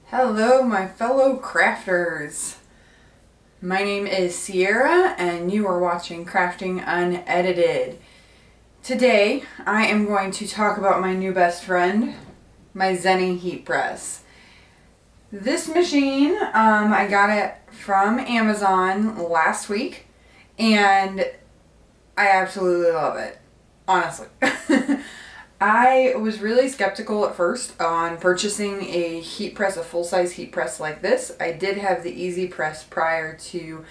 Hello, my fellow crafters. My name is Sierra, and you are watching Crafting Unedited. Today, I am going to talk about my new best friend, my ZENY heat press. This machine, I got it from Amazon last week, and I absolutely love it, honestly. I was really skeptical at first on purchasing a heat press, a full-size heat press like this. I did have the Easy Press prior to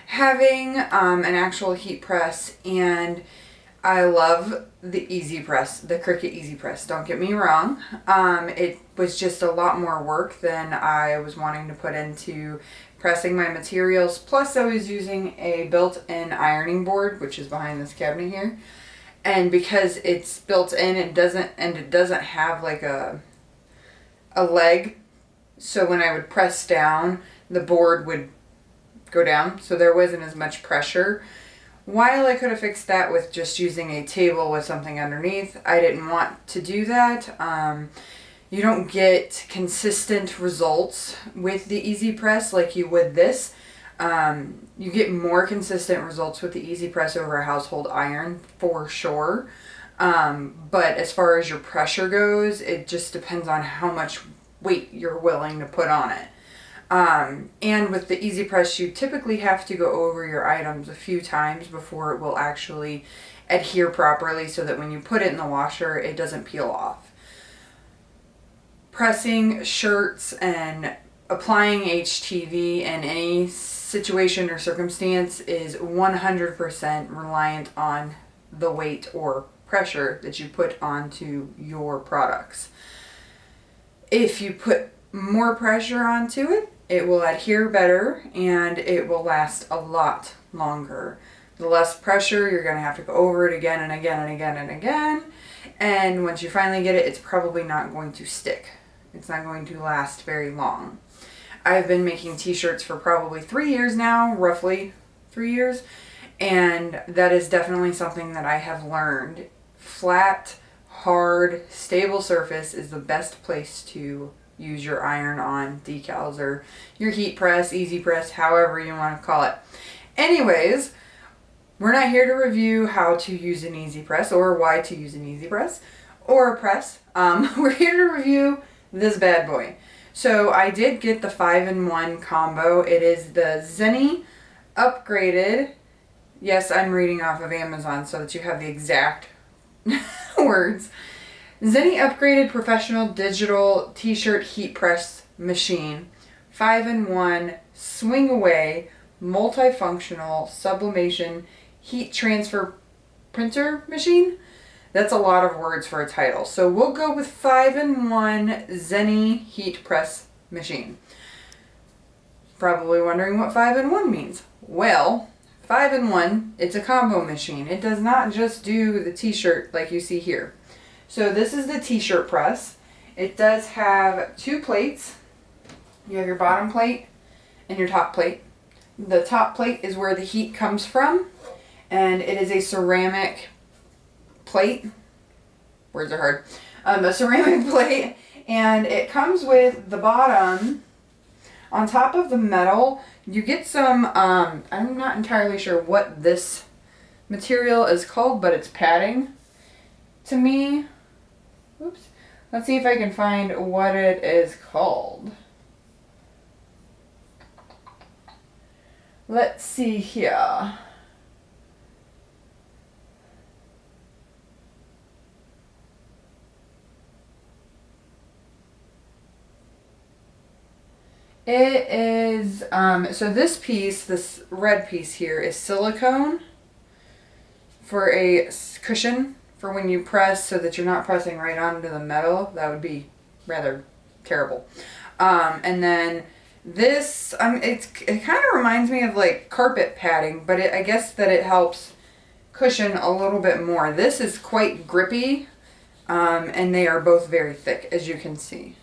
having an actual heat press, and I love the Easy Press, the Cricut Easy Press, don't get me wrong. It was just a lot more work than I was wanting to put into pressing my materials. Plus I was using a built-in ironing board, which is behind this cabinet here. And because it's built in, it doesn't have like a leg, so when I would press down, the board would go down, so there wasn't as much pressure. While I could have fixed that with just using a table with something underneath, I didn't want to do that. You don't get consistent results with the Easy Press like you would this. You get more consistent results with the Easy Press over a household iron for sure. But as far as your pressure goes, it just depends on how much weight you're willing to put on it. And with the Easy Press, you typically have to go over your items a few times before it will actually adhere properly so that when you put it in the washer, it doesn't peel off. Pressing shirts and applying HTV in any situation or circumstance is 100% reliant on the weight or pressure that you put onto your products. If you put more pressure onto it, it will adhere better and it will last a lot longer. The less pressure, you're going to have to go over it again and again and again and again. And once you finally get it, it's probably not going to stick. It's not going to last very long. I've been making t-shirts for probably 3 years now, roughly 3 years, and that is definitely something that I have learned. Flat, hard, stable surface is the best place to use your iron on decals or your heat press, Easy Press, however you want to call it. Anyways, we're not here to review how to use an Easy Press or why to use an Easy Press or a press. We're here to review this bad boy. So I did get the 5-in-1 combo. It is the ZENY upgraded. Yes, I'm reading off of Amazon so that you have the exact words. ZENY upgraded professional digital t-shirt heat press machine. 5-in-1 Swingaway multifunctional sublimation heat transfer printer machine. That's a lot of words for a title. So we'll go with 5-in-1 ZENY heat press machine. Probably wondering what 5-in-1 means. Well, 5-in-1, it's a combo machine. It does not just do the t-shirt like you see here. So this is the t-shirt press. It does have two plates. You have your bottom plate and your top plate. The top plate is where the heat comes from, and it is a ceramic plate. Words are hard. A ceramic plate, and it comes with the bottom. On top of the metal, you get some, I'm not entirely sure what this material is called, but it's padding to me. Oops. Let's see if I can find what it is called. Let's see here. It is, so this piece, this red piece here, is silicone for a cushion for when you press so that you're not pressing right onto the metal. That would be rather terrible. And then this, it kind of reminds me of like carpet padding, but I guess that it helps cushion a little bit more. This is quite grippy, and they are both very thick, as you can see.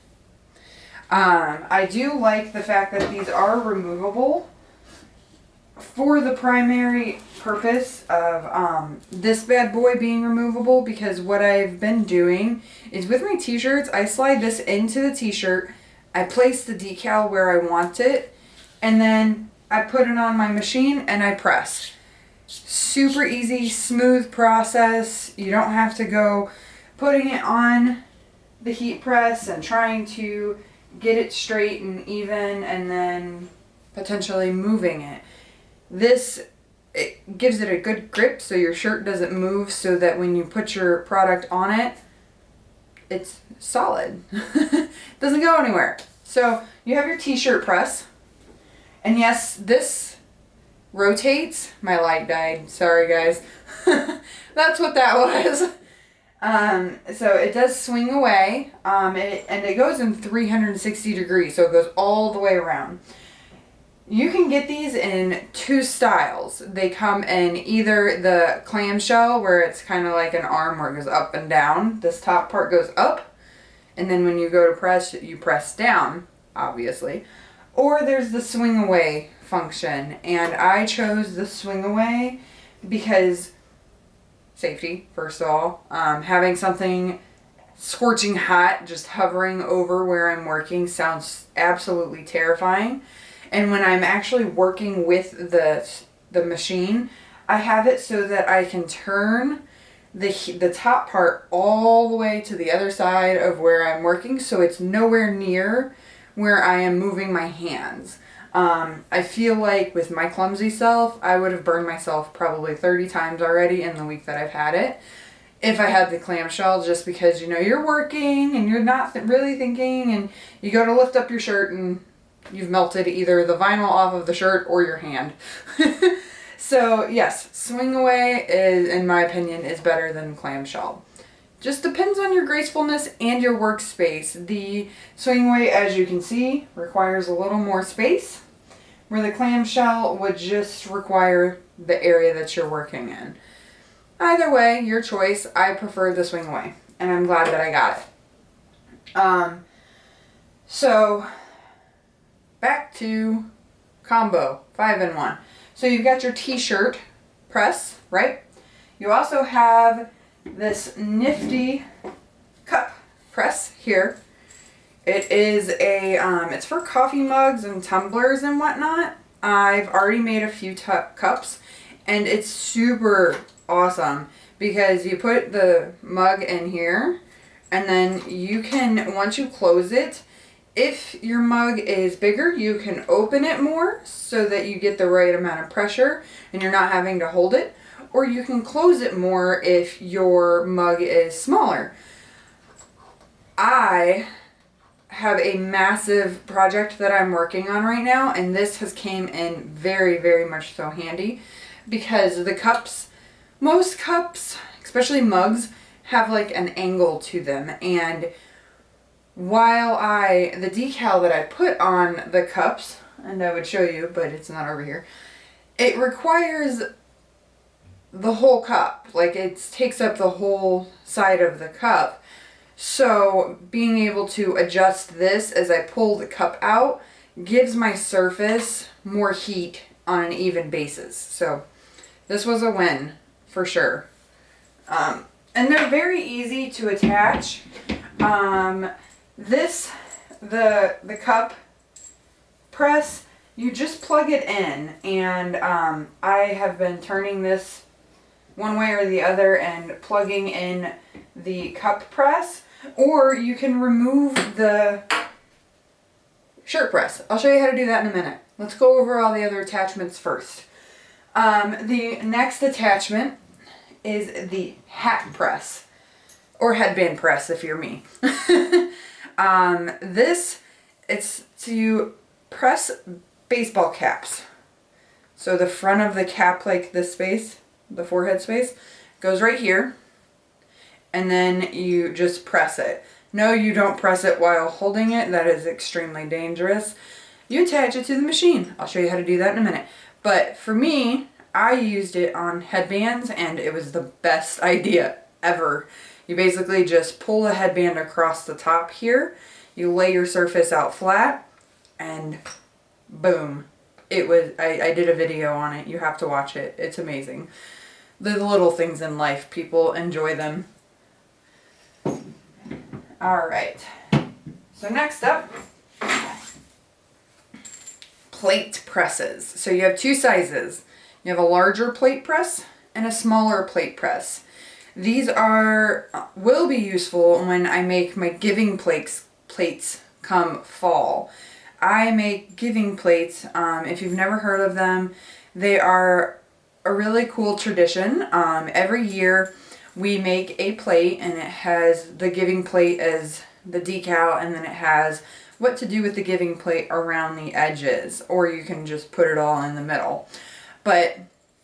I do like the fact that these are removable for the primary purpose of this bad boy being removable, because what I've been doing is with my t-shirts, I slide this into the t-shirt I place the decal where I want it, and then I put it on my machine and I press. Super easy, smooth process. You don't have to go putting it on the heat press and trying to get it straight and even and then potentially moving it. This, it gives it a good grip so your shirt doesn't move, so that when you put your product on it, it's solid. Doesn't go anywhere. So you have your t-shirt press, and yes, this rotates. My light died, sorry guys. That's what that was. So it does swing away, and it goes in 360 degrees, so it goes all the way around. You can get these in two styles. They come in either the clamshell, where it's kind of like an arm where it goes up and down. This top part goes up, and then when you go to press, you press down, obviously. Or there's the swing away function, and I chose the swing away because safety, first of all. Having something scorching hot just hovering over where I'm working sounds absolutely terrifying. And when I'm actually working with the machine, I have it so that I can turn the top part all the way to the other side of where I'm working, so it's nowhere near where I am moving my hands. I feel like with my clumsy self, I would have burned myself probably 30 times already in the week that I've had it, if I had the clamshell, just because, you know, you're working and you're not really thinking, and you go to lift up your shirt and you've melted either the vinyl off of the shirt or your hand. So yes, swing away is, in my opinion, is better than clamshell. Just depends on your gracefulness and your workspace. The Swingaway, as you can see, requires a little more space, where the clamshell would just require the area that you're working in. Either way, your choice. I prefer the Swingaway, and I'm glad that I got it. So back to combo 5-in-1. So you've got your t-shirt press, right? You also have this nifty cup press here. It is a, it's for coffee mugs and tumblers and whatnot. I've already made a few cups, and it's super awesome because you put the mug in here, and then you can, once you close it, if your mug is bigger, you can open it more so that you get the right amount of pressure and you're not having to hold it. Or you can close it more if your mug is smaller. I have a massive project that I'm working on right now, and this has came in very, very much so handy, because the cups, most cups, especially mugs, have like an angle to them, and while the decal that I put on the cups, and I would show you, but it's not over here, it requires the whole cup. Like, it takes up the whole side of the cup. So being able to adjust this as I pull the cup out gives my surface more heat on an even basis. So this was a win for sure. And they're very easy to attach. The cup press, you just plug it in, and I have been turning this one way or the other and plugging in the cup press, or you can remove the shirt press. I'll show you how to do that in a minute. Let's go over all the other attachments first. The next attachment is the hat press, or headband press if you're me. It's to press baseball caps. So the front of the cap, like this space, the forehead space, goes right here, and then you just press it. No, you don't press it while holding it. That is extremely dangerous. You attach it to the machine. I'll show you how to do that in a minute. But for me, I used it on headbands, and it was the best idea ever. You basically just pull the headband across the top here, you lay your surface out flat, and boom. It was, I did a video on it. You have to watch it. It's amazing. The little things in life, people enjoy them. Alright. So next up, plate presses. So you have two sizes. You have a larger plate press and a smaller plate press. These will be useful when I make my giving plates come fall. I make giving plates. If you've never heard of them, they are a really cool tradition. Every year we make a plate, and it has the giving plate as the decal, and then it has what to do with the giving plate around the edges, or you can just put it all in the middle. But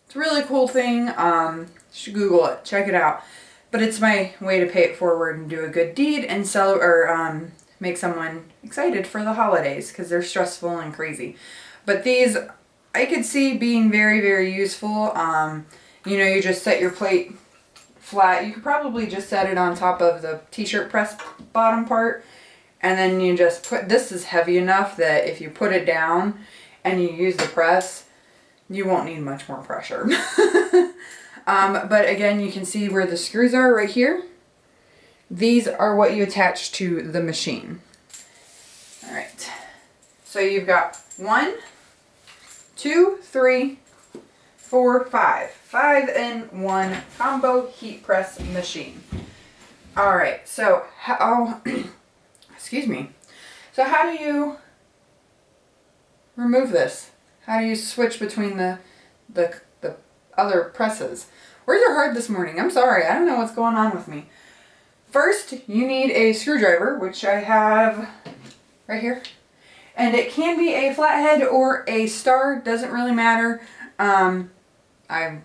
it's a really cool thing. You should Google it, check it out. But it's my way to pay it forward and do a good deed and sell, or make someone excited for the holidays, because they're stressful and crazy. But these I could see being very, very useful. You know, you just set your plate flat. You could probably just set it on top of the t-shirt press bottom part, and then you just this is heavy enough that if you put it down and you use the press, you won't need much more pressure. But again, you can see where the screws are right here. These are what you attach to the machine. All right. So you've got 1, 2, 3, 4, 5. 5-in-1 combo heat press machine. All right. So excuse me. So how do you remove this? How do you switch between the other presses? Words are hard this morning. I'm sorry. I don't know what's going on with me. First, you need a screwdriver, which I have right here. And it can be a flathead or a star. Doesn't really matter. I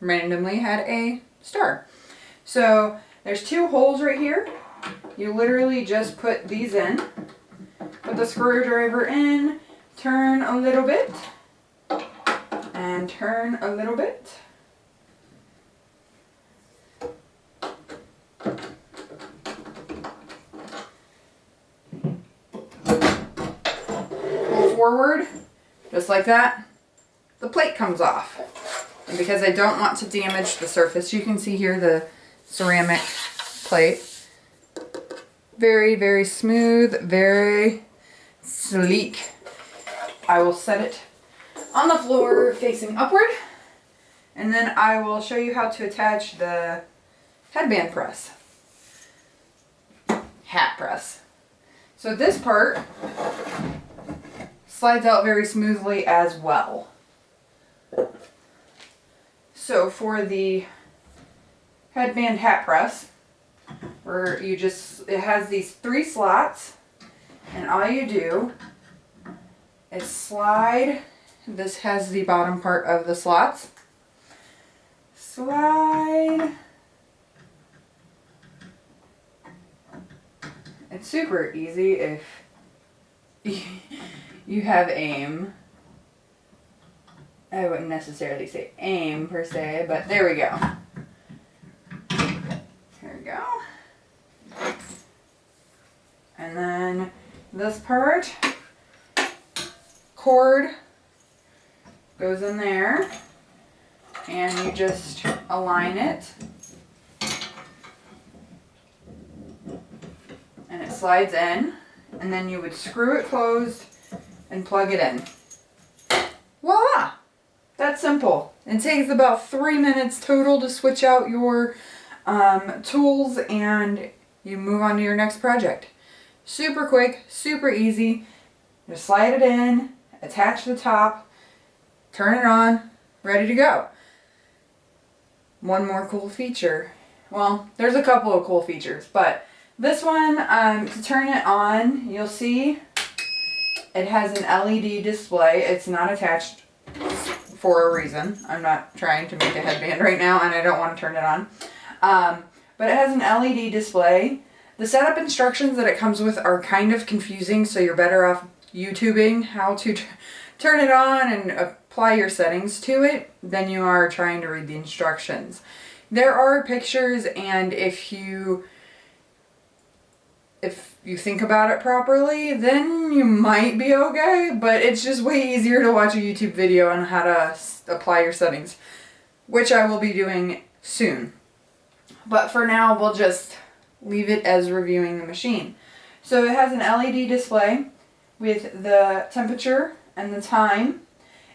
randomly had a star. So there's 2 holes right here. You literally just put these in. Put the screwdriver in. Turn a little bit. And turn a little bit. Pull forward, just like that. The plate comes off. And because I don't want to damage the surface, you can see here the ceramic plate. Very, very smooth, very sleek. I will set it on the floor facing upward, and then I will show you how to attach the headband press. Hat press. So this part slides out very smoothly as well. So for the headband hat press, where it has these 3 slots, and all you do is slide. This has the bottom part of the slots. Slide. It's super easy if you have aim. I wouldn't necessarily say aim per se, but there we go. Here we go. And then this part, cord goes in there, and you just align it, and it slides in, and then you would screw it closed and plug it in. Voila! That's simple. It takes about 3 minutes total to switch out your tools, and you move on to your next project. Super quick, super easy. Just slide it in, attach the top, turn it on, ready to go. One more cool feature. Well, there's a couple of cool features, but this one, to turn it on, you'll see it has an LED display. It's not attached for a reason. I'm not trying to make a headband right now, and I don't want to turn it on. But it has an LED display. The setup instructions that it comes with are kind of confusing, so you're better off YouTubing how to turn it on and apply your settings to it than you are trying to read the instructions. There are pictures, and if you think about it properly, then you might be okay, but it's just way easier to watch a YouTube video on how to apply your settings, which I will be doing soon. But for now, we'll just leave it as reviewing the machine. So it has an LED display with the temperature and the time,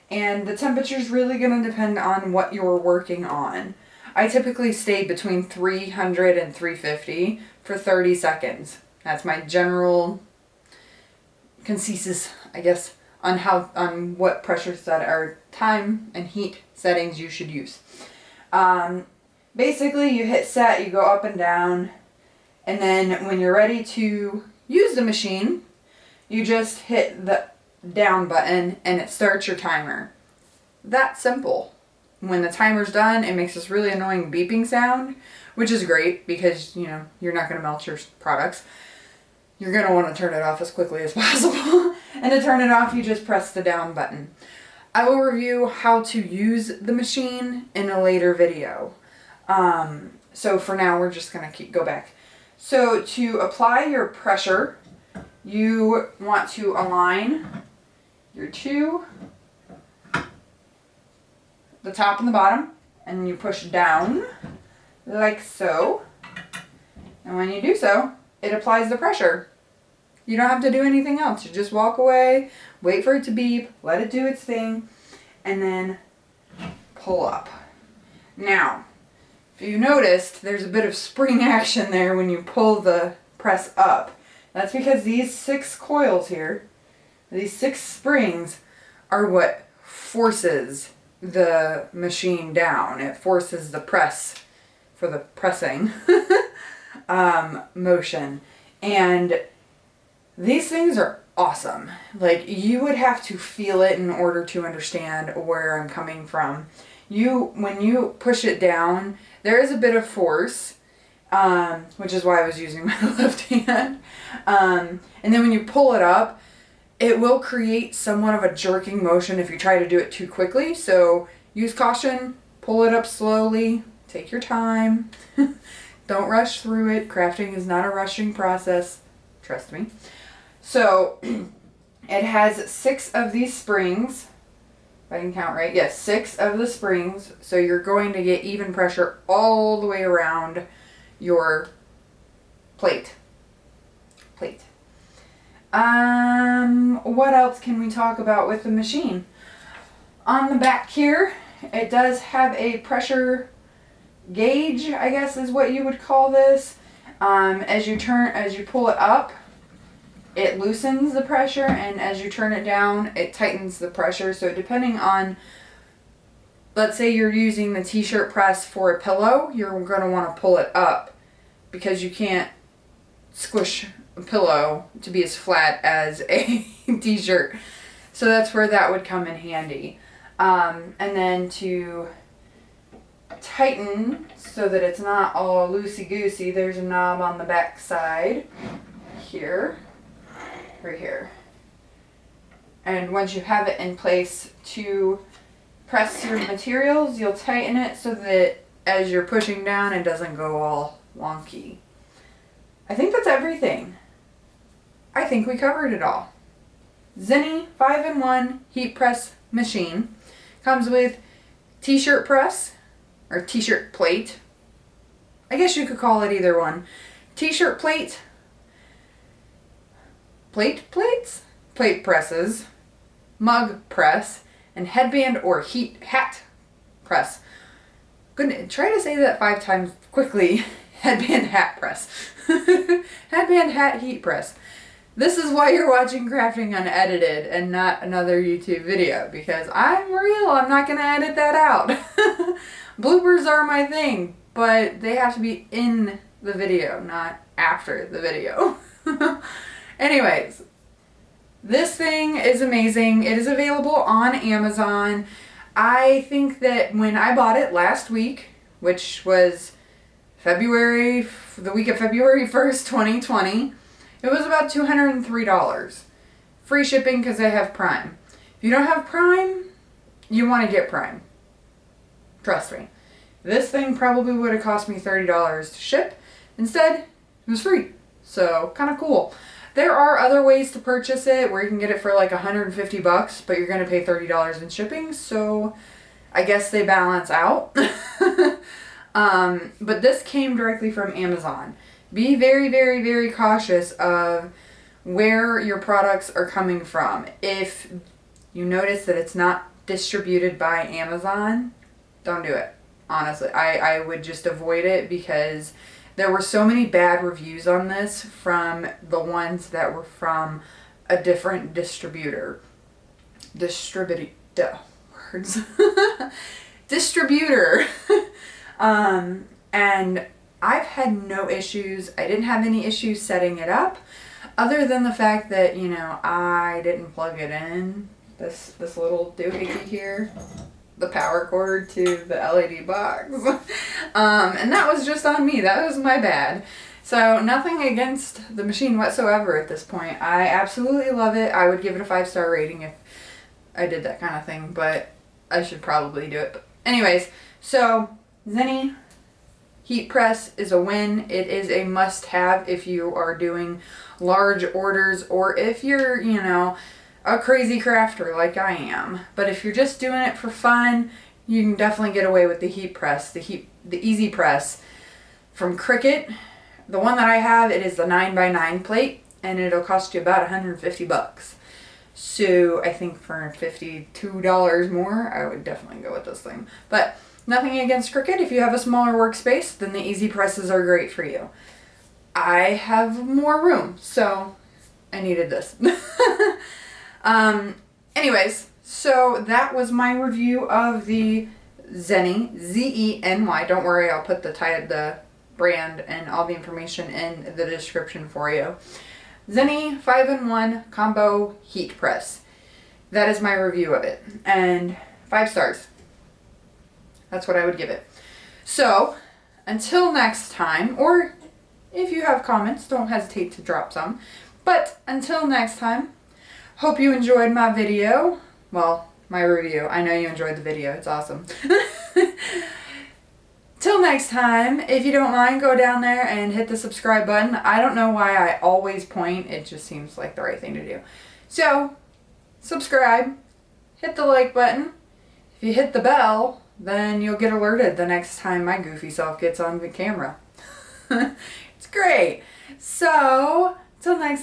and the temperature is really going to depend on what you're working on. I typically stay between 300 and 350 for 30 seconds. That's my general consensus, I guess, on what pressure set or time and heat settings you should use. Basically, you hit set, you go up and down, and then when you're ready to use the machine, you just hit the down button and it starts your timer. That's simple. When the timer's done, it makes this really annoying beeping sound, which is great because, you know, you're not going to melt your products. You're going to want to turn it off as quickly as possible. And to turn it off, you just press the down button. I will review how to use the machine in a later video. So for now, we're just going to go back. So to apply your pressure, you want to align your two, the top and the bottom, and you push down like so. And when you do so, it applies the pressure. You don't have to do anything else. You just walk away, wait for it to beep, let it do its thing, and then pull up. Now, if you noticed, there's a bit of spring action there when you pull the press up. That's because these 6 coils here, these 6 springs, are what forces the machine down. It forces the press for the pressing motion. And these things are awesome. Like, you would have to feel it in order to understand where I'm coming from. When you push it down, there is a bit of force, which is why I was using my left hand. And then when you pull it up, it will create somewhat of a jerking motion if you try to do it too quickly. So use caution, pull it up slowly, take your time. Don't rush through it. Crafting is not a rushing process. Trust me. So it has 6 of these springs. If I can count right. Yes, 6 of the springs. So you're going to get even pressure all the way around your plate. What else can we talk about with the machine? On the back here, it does have a pressure gauge, I guess is what you would call this. As you pull it up, it loosens the pressure, and as you turn it down, it tightens the pressure. So depending on, let's say you're using the t-shirt press for a pillow, you're going to want to pull it up because you can't squish a pillow to be as flat as a t-shirt. So that's where that would come in handy. And then to tighten so that it's not all loosey-goosey, there's a knob on the back side here, right here. And once you have it in place to press your materials, you'll tighten it so that as you're pushing down, it doesn't go all wonky. I think that's everything. I think we covered it all. ZENY 5-in-1 heat press machine comes with t-shirt press or t-shirt plate. I guess you could call it either one. T-shirt plate, plate presses, mug press, and headband or hat press. Goodness, try to say that 5 times quickly. Headband hat press. Headband hat heat press. This is why you're watching Crafting Unedited and not another YouTube video, because I'm real. I'm not going to edit that out. Bloopers are my thing, but they have to be in the video, not after the video. Anyways, this thing is amazing. It is available on Amazon. I think that when I bought it last week, which was the week of February 1st, 2020, it was about $203. Free shipping because I have Prime. If you don't have Prime, you want to get Prime. Trust me. This thing probably would have cost me $30 to ship. Instead, it was free. So, kind of cool. There are other ways to purchase it where you can get it for like $150, but you're going to pay $30 in shipping. So, I guess they balance out. But this came directly from Amazon. Be very, very, very cautious of where your products are coming from. If you notice that it's not distributed by Amazon, don't do it. Honestly, I would just avoid it because there were so many bad reviews on this from the ones that were from a different distributor. Words. Distributor. And I've had no issues. I didn't have any issues setting it up, other than the fact that, you know, I didn't plug it in. This little doohickey here, the power cord to the LED box. And that was just on me. That was my bad. So nothing against the machine whatsoever at this point. I absolutely love it. I would give it a 5-star rating if I did that kind of thing, but I should probably do it. But anyways, so ZENY heat press is a win. It is a must-have if you are doing large orders, or if you're, you know, a crazy crafter like I am. But if you're just doing it for fun, you can definitely get away with the heat press, the Easy Press from Cricut. The one that I have, it is the 9x9 plate, and it'll cost you about $150. So I think for $52 more, I would definitely go with this thing. But nothing against Cricut. If you have a smaller workspace, then the Easy Presses are great for you. I have more room, so I needed this. Anyways, so that was my review of the ZENY, ZENY. Don't worry, I'll put the brand and all the information in the description for you. ZENY 5-in-1 Combo Heat Press. That is my review of it. And 5 stars. That's what I would give it. So, until next time, or if you have comments, don't hesitate to drop some. But until next time, hope you enjoyed my video. Well, my review. I know you enjoyed the video. It's awesome. Till next time, if you don't mind, go down there and hit the subscribe button. I don't know why I always point. It just seems like the right thing to do. So, subscribe. Hit the like button. If you hit the bell, then you'll get alerted the next time my goofy self gets on the camera. It's great. So, till next